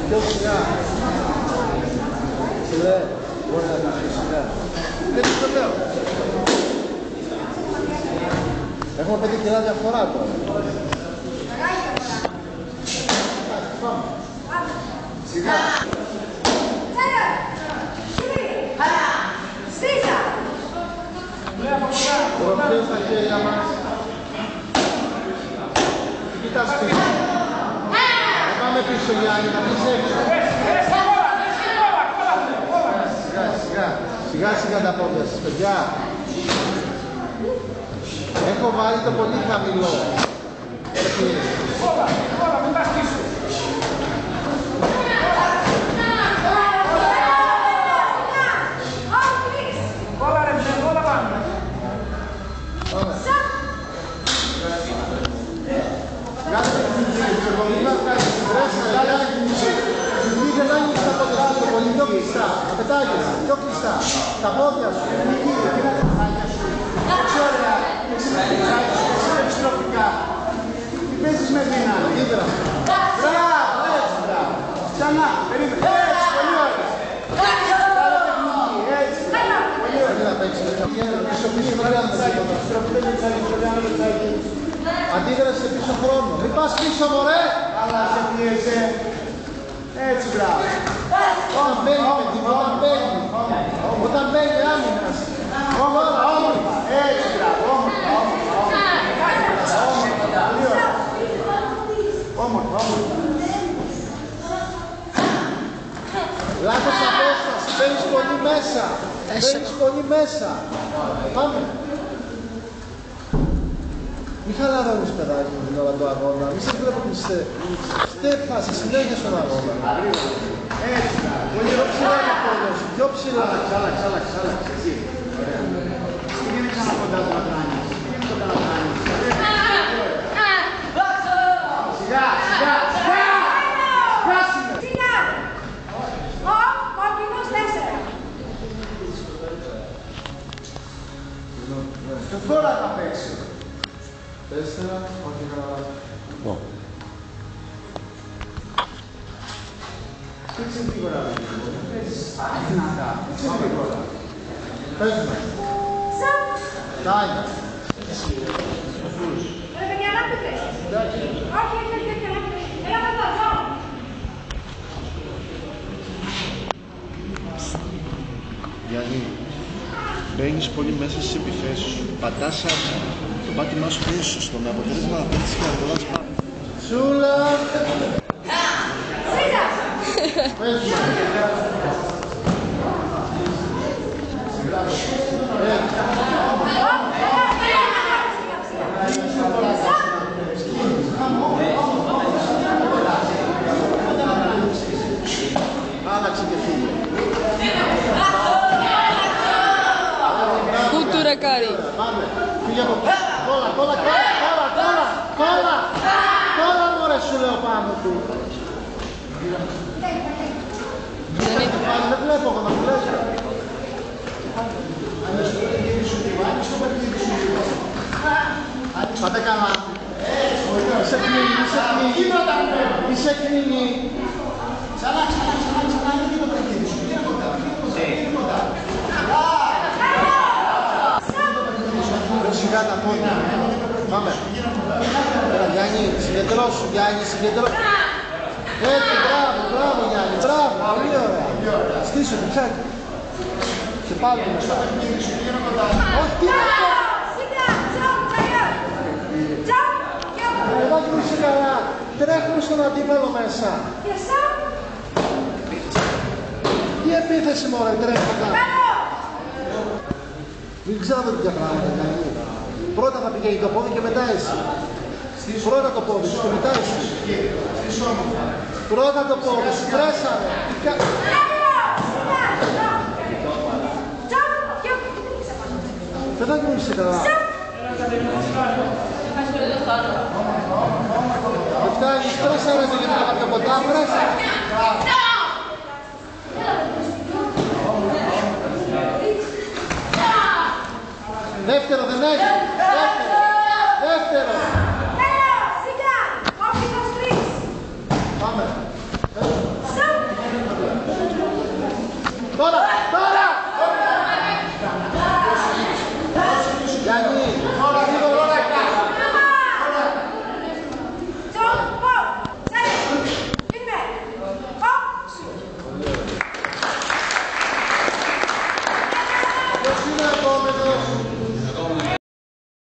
Πιο σιγά. Φίλε, μπορεί να κάνεις σιγά. Δεν το λέω. Έχουμε 5 κιλά διαφορά τώρα. Σιγά. Προφέρει στα χέρια μας. Κοιτάς πίσω. Πάμε πίσω Γιάννη, να πεις έξω. Σιγά σιγά τα πόδια σας, παιδιά. Έχω βάλει το πολύ χαμηλό. Όλα, μετά πίσω. Όλα ρε ψε, όλα πάμε. Κάτσε το πολύ μας κάνει στρέσσα, δεν άνοιξε τα πόδια σου, το πολύ πιο κλειστά. Τα πετάγεσαι, πιο κλειστά. Τα πόδια σου, εκεί είναι τα πετάγια σου. Έτσι ωραία, εσύ με την τσάκια σου, εσύ με επιστροφικά. Τι παίζεις με δύναμη. Μπράβο, έτσι, μπράβο. Ξανά, περίμενε, έτσι, πολύ ωραία. Κάνε τεχνική, έτσι. Πολύ ωραία. Να παίξεις, πίσω πίσω με το τσάκι, επιστροφή με τσάκι, με τσάκι. Αντίδρασε πίσω χρόνο. Μην πας πίσω, μωρέ! Αλλά σε πιέζε. Έτσι, μπράβο. Όταν μπαίνει, παιδί μου, όταν μπαίνει. Όταν μπαίνει, άμυνας. Όμορφα, όμορφα. Έτσι, μπράβο. Όμορφα, όμορφα. Όμορφα, όμορφα. Λάθος απόσταση. Μπαίνεις πολύ μέσα. Μπαίνεις πολύ μέσα. Πάμε. Μη χαλαρώνεις παιδάκι μου την ώρα του αγώνα, μη σε βλέπω ότι στέφασε συνέχεια στον αγώνα. Έτσι, πολύ πιο ψηλά είναι το πόδι σου, πιο ψηλά. Άλλαξε, εσύ. Πήγαινε ξανά κοντά του να τράνεις. Σιγά. Και τώρα θα πέσει. 4, όχι καλά. Παίξε γρήγορα, δυνατά. Παίξε γρήγορα. Παίζουμε. Τάινα. Ρε παιδιά, να πείτε. Όχι, έλα με το δω. Γιάννη, μπαίνεις πολύ μέσα στις επιθέσεις σου. Πατάς το πάτημά σου είναι σωστό, με αποτέλεσμα να πέτεις και να κολλάς πάνω. Σούλα! Σίγα! Πέσουμε. Άλλαξε και φύγε. Κούτουρα κάρι. Πάμε. Φύγε από κόλλα. Κόλλα μωρέ σου λέω πάνω του. Δεν βλέπω εγώ να μου λες. Πάτε καλά. Είσαι κλείνει. Ξανά, δεν γίνονται εκείνοι σου. Σιγά τα πόδια. Πάμε. Γιάννη, συγκεντρώσου, Έτσι, μπράβο Γιάννη, μπράβο, πολύ ωραία. Στήσου το τσάκι. Και πάλι μέσα. Όχι, τι είναι αυτό. Εδώ και είσαι καλά. Τρέχουμε στον αντίπαλο μέσα. Τι επίθεση μωρέ, τρέχοντα. Μην ξέρετε τέτοια πράγματα, Γιάννη. Πρώτα θα πηγαίνει το πόδι και μετά εσύ. Πρώτα το πόδι σου και μετά εσύ. Πρώτα το πόδι σου, πρέσαρε. Παιδάκι μου είσαι καλά. Δεν φτάνεις, πρέσαρε το γιατί κάποια ποτά, πρέσαρε. Δεύτερο δεν έχει. Δεύτερο. Σιγά! Όχι, το στρίξ! Πάμε. στόμετο.